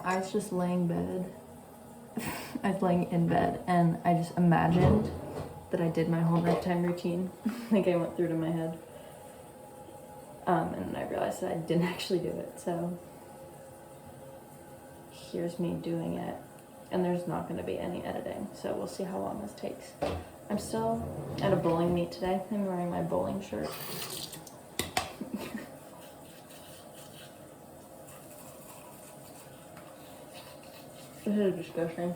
I was just laying bed. I was laying in bed and I just imagined that I did my whole nighttime routine. Like I went through to my head. And I realized that I didn't actually do it, so here's me doing it. And there's not going to be any editing, so we'll see how long this takes. I'm still at a bowling meet today. I'm wearing my bowling shirt. This is disgusting.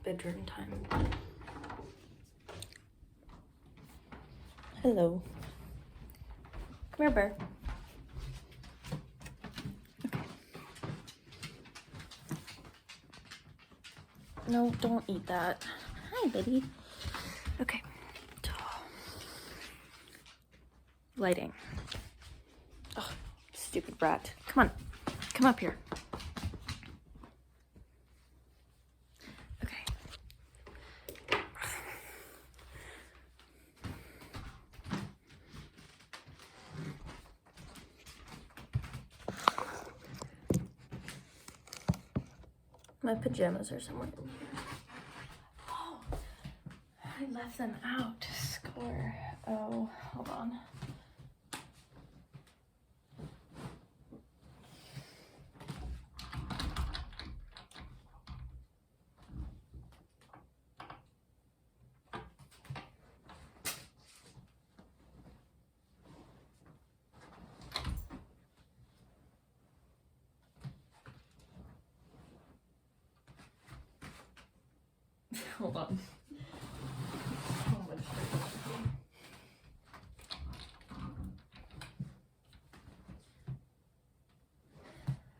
Bedroom time. Hello. Come here, bear. Okay. No, don't eat that. Hi, buddy. Okay. Lighting. Oh, stupid brat. Come on. Come up here. Okay. My pajamas are somewhere in here. Oh, I left them out. Score. Oh, hold on. Hold on.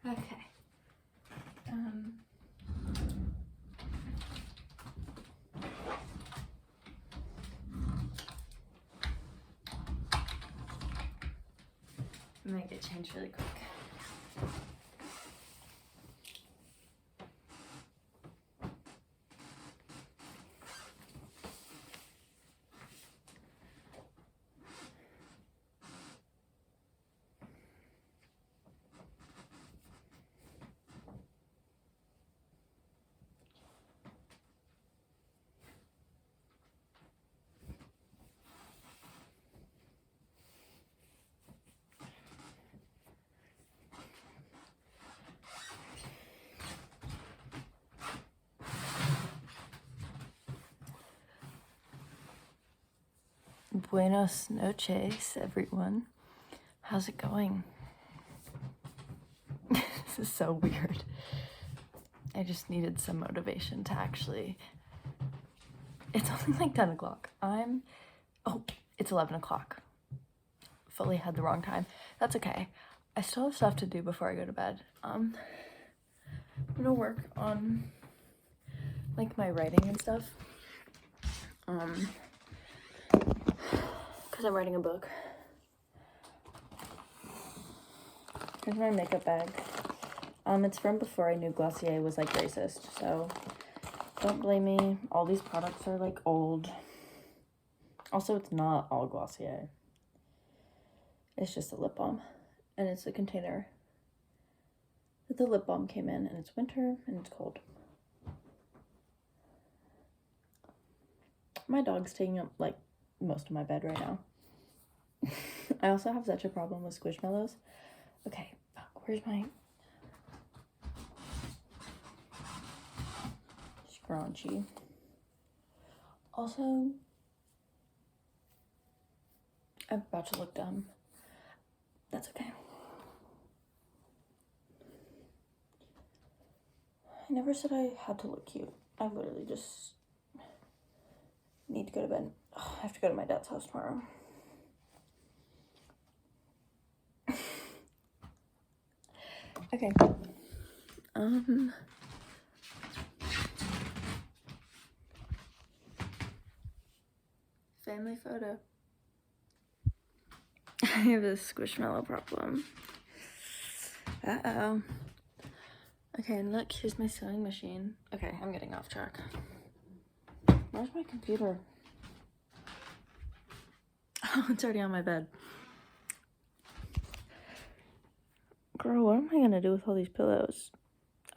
Okay. I'm gonna get changed really quick. Buenos noches, everyone. How's it going? This is so weird. I just needed some motivation to actually... It's only like 10 o'clock. Oh, it's 11 o'clock. Fully had the wrong time. That's okay. I still have stuff to do before I go to bed. I'm gonna work on like my writing and stuff. Because I'm writing a book. Here's my makeup bag. It's from before I knew Glossier was like racist, so don't blame me. All these products are like old. Also, it's not all Glossier. It's just a lip balm, and it's a container that the lip balm came in, and it's winter and it's cold. My dog's taking up like most of my bed right now. I also have such a problem with Squishmallows. Okay, where's my scrunchie? Also, I'm about to look dumb. That's okay. I never said I had to look cute. I literally just need to go to bed. Oh, I have to go to my dad's house tomorrow. Okay. Family photo. I have a squishmallow problem. Uh-oh. Okay, and look, here's my sewing machine. Okay, I'm getting off track. Where's my computer? Oh, it's already on my bed. Girl, what am I gonna do with all these pillows?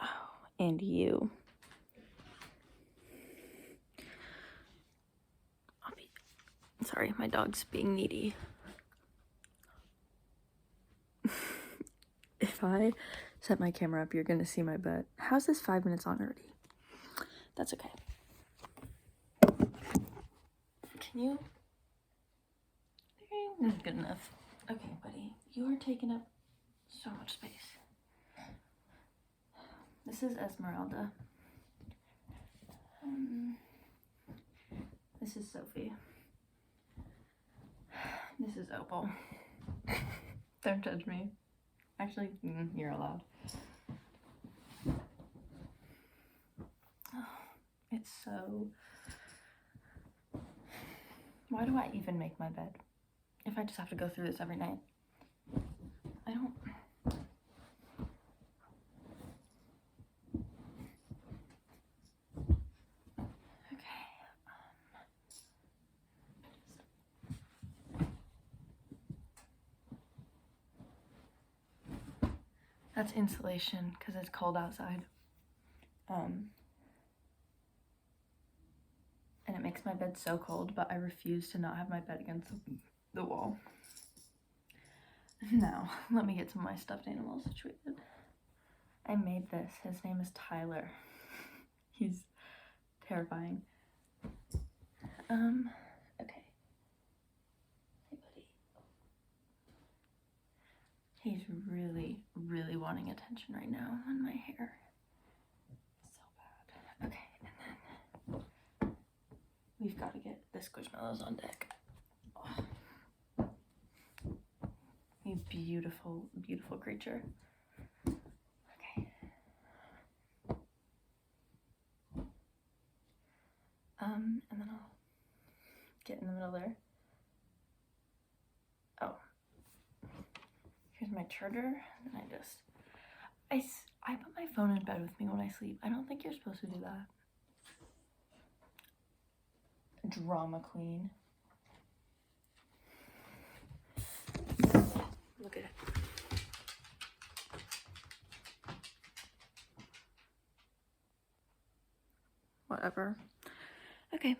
Oh, and you. Sorry, my dog's being needy. If I set my camera up, you're gonna see my butt. How's this 5 minutes on already? That's okay. Can you? That's good enough. Okay, buddy, you are taking up so much space. This is Esmeralda. This is Sophie. This is Opal. Don't judge me. Actually, you're allowed. Oh, it's so... Why do I even make my bed if I just have to go through this every night? I don't... That's insulation because it's cold outside. And it makes my bed so cold, but I refuse to not have my bed against the wall. Now, let me get some of my stuffed animals situated. I made this. His name is Tyler. He's terrifying. Okay. Hey, buddy. He's really, really wanting attention right now on my hair. So bad. Okay, and then we've got to get the Squishmallows on deck. Oh. You beautiful, beautiful creature. Okay. And then I'll get in the middle there. Oh. Here's my charger, and I put my phone in bed with me when I sleep. I don't think you're supposed to do that. Drama queen. Look at it. Whatever. Okay.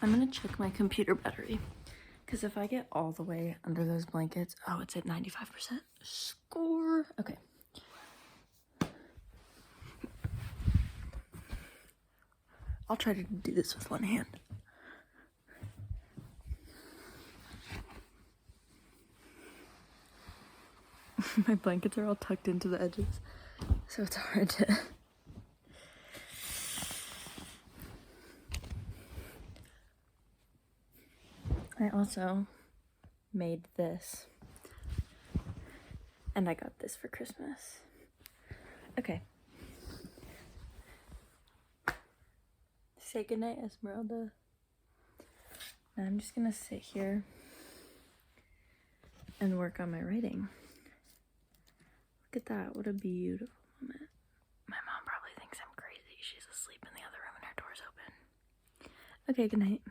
I'm gonna check my computer battery. Because if I get all the way under those blankets, oh, it's at 95%. Score. Okay. I'll try to do this with one hand. My blankets are all tucked into the edges, so it's hard to... I also made this, and I got this for Christmas. Okay. Say goodnight, Esmeralda. Now I'm just gonna sit here and work on my writing. Look at that, what a beautiful moment. My mom probably thinks I'm crazy. She's asleep in the other room and her door's open. Okay, good night.